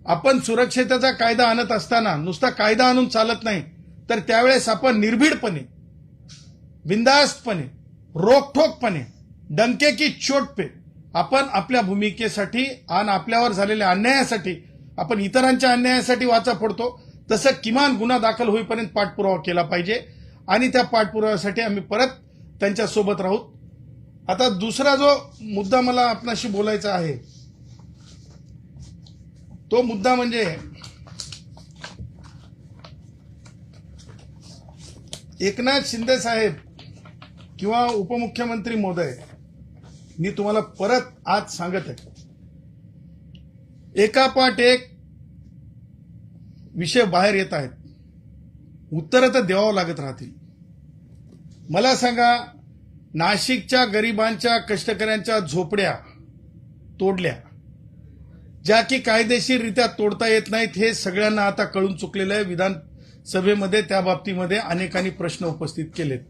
आपण सुरक्षेचा कायदा आणत असताना नुसता कायदा आणून चालत नाही, तर त्यावेळेस आपण निर्भीडपणे, बिनधास्तपणे, रोखठोकपणे, डंके की चोट पे आपण आपल्या भूमिकेसाठी आणि आपल्यावर झालेल्या अन्यायासाठी, आपण इतरांच्या अन्यायासाठी वाचा फोडतो, तसं किमान गुन्हा दाखल होईपर्यंत पाठपुरावा केला पाहिजे आणि त्या पाठपुराव्यासाठी आम्ही परत त्यांच्या सोबत राहू। आता दुसरा जो मुद्दा मला आपणाशी बोलायचा आहे तो मुद्दा म्हणजे एकनाथ शिंदे साहेब किंवा उपमुख्यमंत्री महोदय, मी तुम्हाला परत आज सांगत आहे, एकापाठ एक विषय बाहेर येत आहेत, उत्तरं तर द्यावं लागत राहतील। मला सांगा, नाशिकच्या गरिबांच्या कष्टकऱ्यांच्या झोपड्या तोडल्या, ज्या की कायदेशीररित्या तोडता येत नाहीत, हे सगळ्यांना आता कळून चुकलेलं आहे। विधानसभेमध्ये त्या बाबतीमध्ये अनेकांनी प्रश्न उपस्थित केलेत,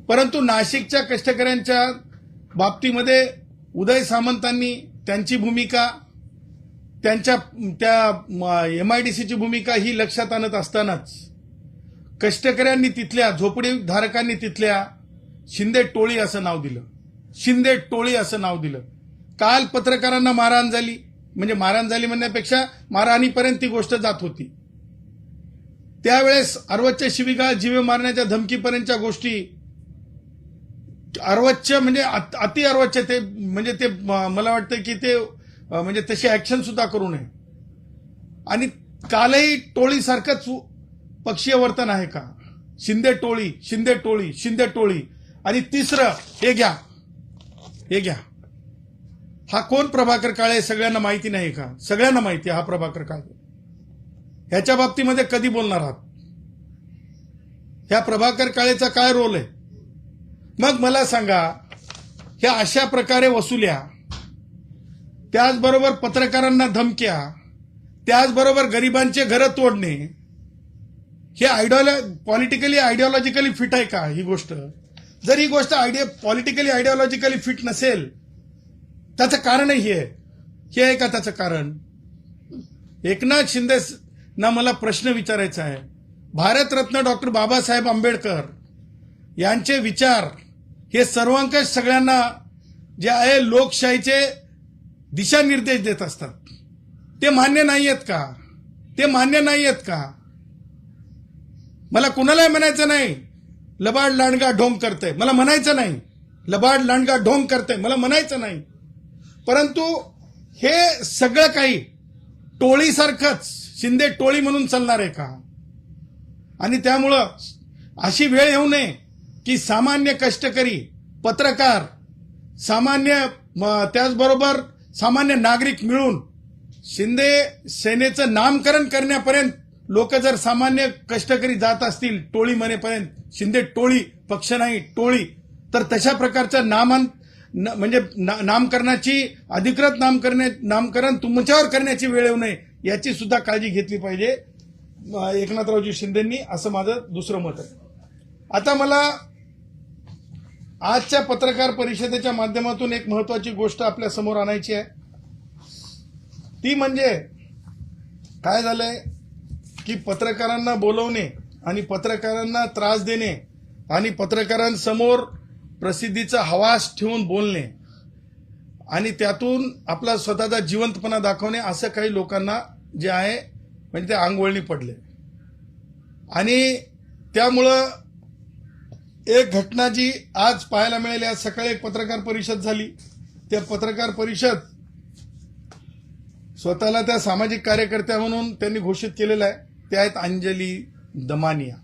परंतु नाशिकच्या कष्टकऱ्यांच्या बाबतीमध्ये उदय सामंतांनी त्यांची भूमिका, त्यांच्या त्या एमआयडीसीची भूमिका ही लक्षात आणत असतानाच कष्टकऱ्यांनी तिथल्या, झोपडीधारकांनी तिथल्या शिंदे टोळी असं नाव दिलं, शिंदे टोळी असं नाव दिलं। काल पत्रकारांना मारहाण झाली, म्हणजे मारहाण झाली म्हणण्यापेक्षा मारहाणीपर्यंत ती गोष्ट जात होती। त्यावेळेस अर्वच्च शिवीगाळ, जीवे मारण्याच्या धमकीपर्यंतच्या गोष्टी, अर्वच्च म्हणजे अति अर्वच्च, ते म्हणजे ते मला वाटतं की ते म्हणजे तशी ऍक्शन सुद्धा करू नये। आणि कालही टोळीसारखंच पक्षीय वर्तन आहे का? शिंदे टोळी, शिंदे टोळी, शिंदे टोळी। आणि तिसरं, हे घ्या, हे घ्या, हा कोण प्रभाकर काळे सगळ्यांना माहिती नाही का? सगळ्यांना माहिती आहे हा प्रभाकर काळे। ह्याच्या बाबतीमध्ये कधी बोलणार आहात? ह्या प्रभाकर काळेचा काय रोल आहे? मग मला सांगा, ह्या अशा प्रकारे वसुल्या, त्याचबरोबर पत्रकारांना धमक्या, त्याचबरोबर गरिबांचे घरं तोडणे, हे पॉलिटिकली आयडिओलॉजिकली फिट आहे का ही गोष्ट? जर ही गोष्ट पॉलिटिकली आयडिओलॉजिकली फिट नसेल, त्याचं कारणही हे आहे का त्याचं कारण? एकनाथ शिंदे ना मला प्रश्न विचारायचा आहे, भारतरत्न डॉक्टर बाबासाहेब आंबेडकर यांचे विचार हे सर्वंकष सगळ्यांना जे आहे लोकशाहीचे दिशानिर्देश देत असतात, ते मान्य नाही आहेत का? ते मान्य नाही आहेत का? मला कुणालाही म्हणायचं नाही लबाड लांडगा ढोंग करतंय, मला म्हणायचं नाही लबाड लांडगा ढोंग करतंय, मला म्हणायचं नाही, परंतु हे सगळं काही टोळीसारखंच शिंदे टोळी म्हणून चालणार आहे का? आणि त्यामुळं अशी वेळ येऊ नये की सामान्य कष्टकरी, पत्रकार, सामान्य त्याचबरोबर सामान्य नागरिक मिळून शिंदे सेनेचं नामकरण करण्यापर्यंत लोक जर सामान्य कष्टकरी जात असतील टोळी म्हणेपर्यंत, शिंदे टोळी, पक्ष नाही टोळी, तर तशा प्रकारचं म्हणजे नामकरणाची, अधिकृत नामकरण तुमच्यावर करण्याची वेळ येऊ नये याची सुद्धा काळजी घेतली पाहिजे एकनाथरावजी शिंदेंनी, असं माझं दुसरं मत आहे। आता मला आजच्या पत्रकार परिषदेच्या माध्यमातून एक महत्वाची गोष्ट आपल्या समोर आणायची आहे, ती म्हणजे काय झालंय की पत्रकारांना बोलवणे आणि पत्रकारांना त्रास देणे आणि पत्रकारांसमोर प्रसिद्धीचा हवास ठेवून बोलणे आणि त्यातून आपला स्वतःचा जिवंतपणा दाखवणे, असं काही लोकांना जे आहे म्हणजे ते अंगवळणी पडले। आणि त्यामुळं एक घटना जी आज पाहायला मिळाली, आज सकाळी एक पत्रकार परिषद झाली, त्या पत्रकार परिषद स्वतःला त्या सामाजिक कार्यकर्त्या म्हणून त्यांनी घोषित केलेलं आहे, ते आहेत अंजली दमानिया।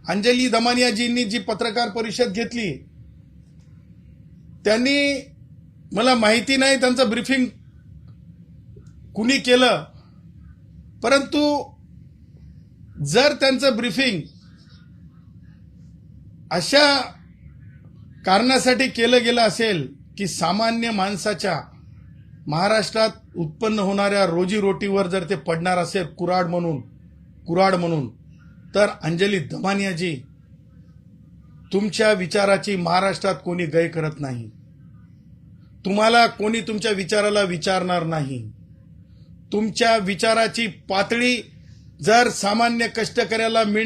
अंजली दमानियाजींनी जी पत्रकार परिषद घेतली, त्यांनी, मला माहिती नाही त्यांचं ब्रीफिंग कुणी केलं, परंतु जर त्यांचं ब्रीफिंग अशा कारणासाठी केलं गेलं असेल की सामान्य माणसाच्या, महाराष्ट्रात उत्पन्न होणाऱ्या रोजीरोटीवर जर ते पडणार असेल कुऱ्हाड म्हणून, तर अंजली दमानियाजी, तुमच्या विचाराची महाराष्ट्रात कोणी गय करत नाही, तुम्हाला कोणी तुमच्या विचाराला विचारणार नाही, तुमच्या विचाराची पातळी जर सामान्य कष्टकऱ्याला